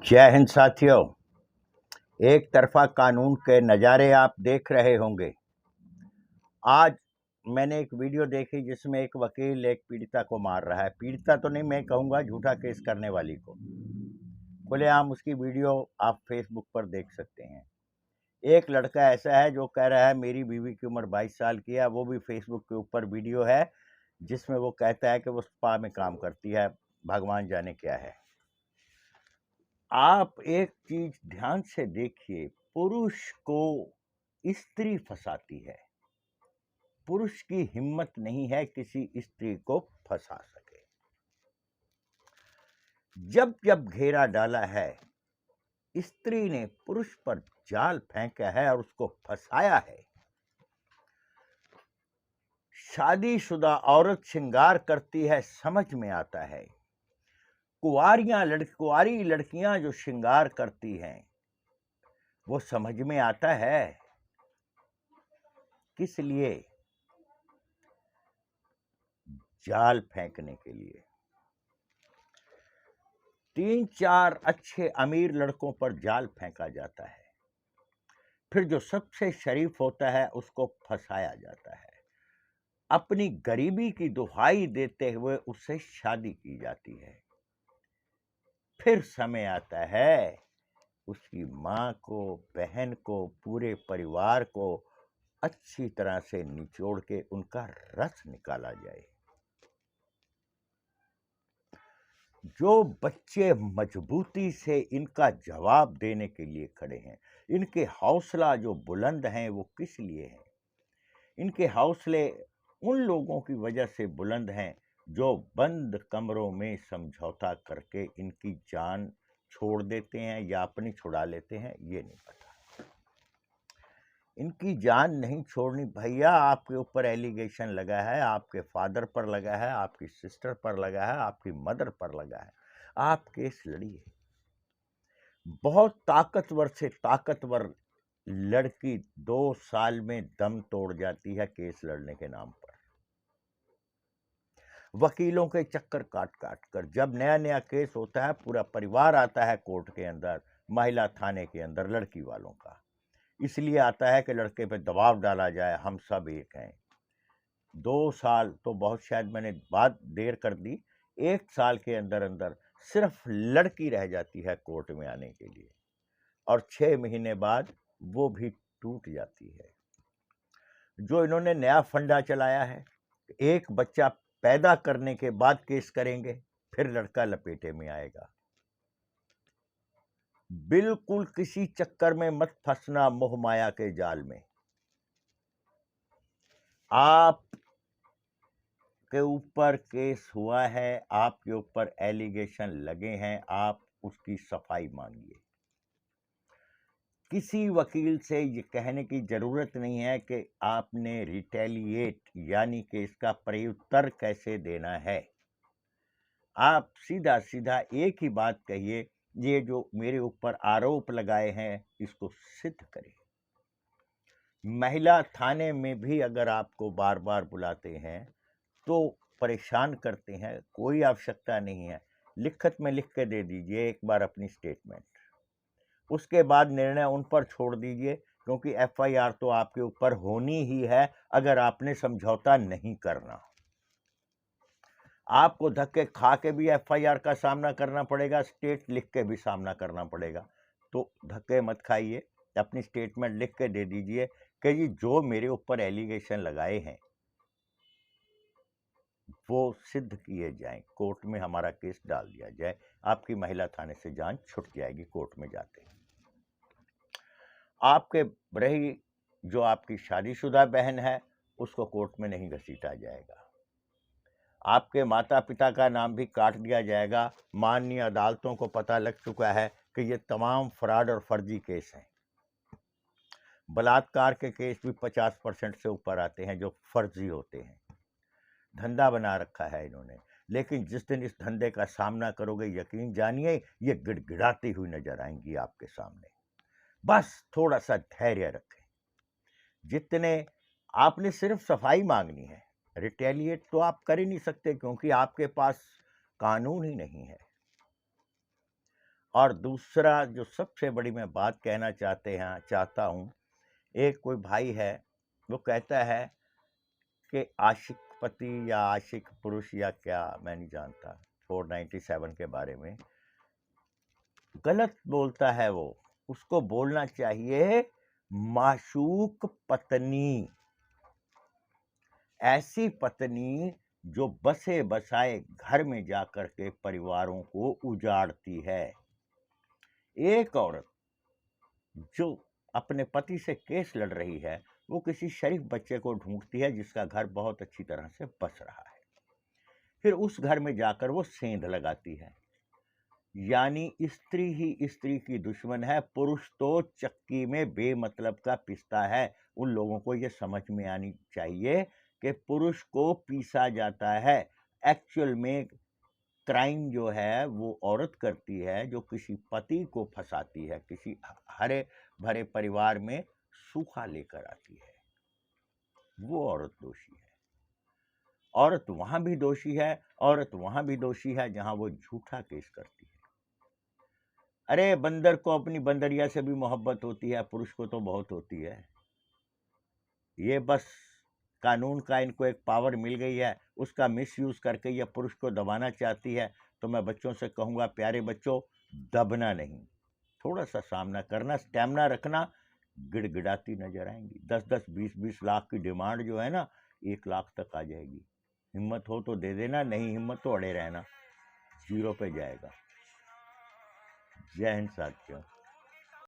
जय हिंद साथियों। एक तरफा कानून के नज़ारे आप देख रहे होंगे। आज मैंने एक वीडियो देखी जिसमें एक वकील एक पीड़िता को मार रहा है। पीड़िता तो नहीं, मैं कहूँगा झूठा केस करने वाली को। खुलेआम उसकी वीडियो आप फेसबुक पर देख सकते हैं। एक लड़का ऐसा है जो कह रहा है मेरी बीवी की उम्र 22 साल की है। वो भी फेसबुक के ऊपर वीडियो है जिसमें वो कहता है कि वो स्पा में काम करती है। भगवान जाने क्या है। आप एक चीज ध्यान से देखिए, पुरुष को स्त्री फंसाती है। पुरुष की हिम्मत नहीं है किसी स्त्री को फंसा सके। जब जब घेरा डाला है, स्त्री ने पुरुष पर जाल फेंका है और उसको फंसाया है। शादीशुदा औरत श्रृंगार करती है, समझ में आता है। कुंवारी लड़कियां जो श्रृंगार करती हैं वो समझ में आता है। किस लिए? जाल फेंकने के लिए। 3-4 अच्छे अमीर लड़कों पर जाल फेंका जाता है, फिर जो सबसे शरीफ होता है उसको फंसाया जाता है। अपनी गरीबी की दुहाई देते हुए उससे शादी की जाती है। फिर समय आता है उसकी माँ को, बहन को, पूरे परिवार को अच्छी तरह से निचोड़ के उनका रस निकाला जाए। जो बच्चे मजबूती से इनका जवाब देने के लिए खड़े हैं, इनके हौसला जो बुलंद हैं, वो किस लिए हैं? इनके हौसले उन लोगों की वजह से बुलंद हैं जो बंद कमरों में समझौता करके इनकी जान छोड़ देते हैं या अपनी छुड़ा लेते हैं, ये नहीं पता। इनकी जान नहीं छोड़नी भैया। आपके ऊपर एलिगेशन लगा है, आपके फादर पर लगा है, आपकी सिस्टर पर लगा है, आपकी मदर पर लगा है। आप केस लड़िए। बहुत ताकतवर से ताकतवर लड़की 2 साल में दम तोड़ जाती है केस लड़ने के नाम पर। वकीलों के चक्कर काट काट कर जब नया नया केस होता है, पूरा परिवार आता है कोर्ट के अंदर, महिला थाने के अंदर लड़की वालों का। इसलिए आता है कि लड़के पे दबाव डाला जाए, हम सब एक हैं। 2 साल तो बहुत, शायद मैंने बात देर कर दी। 1 साल के अंदर अंदर सिर्फ लड़की रह जाती है कोर्ट में आने के लिए, और 6 महीने बाद वो भी टूट जाती है। जो इन्होंने नया फंडा चलाया है, एक बच्चा पैदा करने के बाद केस करेंगे, फिर लड़का लपेटे में आएगा। बिल्कुल किसी चक्कर में मत फंसना मोह माया के जाल में। आप के ऊपर केस हुआ है, आपके ऊपर एलिगेशन लगे हैं, आप उसकी सफाई मांगिए। किसी वकील से ये कहने की जरूरत नहीं है कि आपने रिटेलिएट यानी कि इसका प्रत्युत्तर कैसे देना है। आप सीधा सीधा एक ही बात कहिए, ये जो मेरे ऊपर आरोप लगाए हैं इसको सिद्ध करें। महिला थाने में भी अगर आपको बार बार बुलाते हैं तो परेशान करते हैं, कोई आवश्यकता नहीं है। लिखत में लिख के दे दीजिए एक बार अपनी स्टेटमेंट, उसके बाद निर्णय उन पर छोड़ दीजिए, क्योंकि एफआईआर तो आपके ऊपर होनी ही है अगर आपने समझौता नहीं करना। आपको धक्के खा के भी एफआईआर का सामना करना पड़ेगा, स्टेट लिख के भी सामना करना पड़ेगा। तो धक्के मत खाइए, अपनी स्टेटमेंट लिख के दे दीजिए कि जी जो मेरे ऊपर एलिगेशन लगाए हैं वो सिद्ध किए जाएं, कोर्ट में हमारा केस डाल दिया जाए। आपकी महिला थाने से जान छुट जाएगी कोर्ट में जाते। आपके रही जो आपकी शादीशुदा बहन है उसको कोर्ट में नहीं घसीटा जाएगा। आपके माता पिता का नाम भी काट दिया जाएगा। माननीय अदालतों को पता लग चुका है कि ये तमाम फ्रॉड और फर्जी केस हैं। बलात्कार के केस भी 50% से ऊपर आते हैं जो फर्जी होते हैं। धंधा बना रखा है इन्होंने, लेकिन जिस दिन इस धंधे का सामना करोगे, यकीन जानिए ये गिड़गिड़ाती हुई नजर आएंगी आपके सामने। बस थोड़ा सा धैर्य रखें। जितने आपने सिर्फ सफाई मांगनी है, रिटेलिएट तो आप कर ही नहीं सकते क्योंकि आपके पास कानून ही नहीं है। और दूसरा जो सबसे बड़ी मैं बात कहना चाहता हूँ, एक कोई भाई है, वो कहता है कि आशिक पति या आशिक पुरुष या क्या मैं नहीं जानता, 497 के बारे में गलत बोलता है वो। उसको बोलना चाहिए माशूक पत्नी, ऐसी पत्नी जो बसे बसाए घर में जाकर के परिवारों को उजाड़ती है। एक औरत जो अपने पति से केस लड़ रही है, वो किसी शरीफ बच्चे को ढूंढती है जिसका घर बहुत अच्छी तरह से बस रहा है, फिर उस घर में जाकर वो सेंध लगाती है। यानी स्त्री ही स्त्री की दुश्मन है, पुरुष तो चक्की में बेमतलब का पिसता है। उन लोगों को ये समझ में आनी चाहिए कि पुरुष को पीसा जाता है। एक्चुअल में क्राइम जो है वो औरत करती है, जो किसी पति को फंसाती है, किसी हरे भरे परिवार में सूखा लेकर आती है, वो औरत दोषी है। औरत वहां भी दोषी है, औरत वहां भी दोषी है जहां वो झूठा केस करती है। अरे बंदर को अपनी बंदरिया से भी मोहब्बत होती है, पुरुष को तो बहुत होती है। ये बस कानून का इनको एक पावर मिल गई है, उसका मिसयूज करके ये पुरुष को दबाना चाहती है। तो मैं बच्चों से कहूंगा, प्यारे बच्चों, दबना नहीं, थोड़ा सा सामना करना, स्टैमिना रखना। गिड़गिड़ाती नजर आएंगी। 10-10, 20-20 लाख की डिमांड जो है ना, 1 लाख तक आ जाएगी। हिम्मत हो तो दे देना, नहीं हिम्मत तो अड़े रहना, 0 पे जाएगा। जय हिंद साथियों।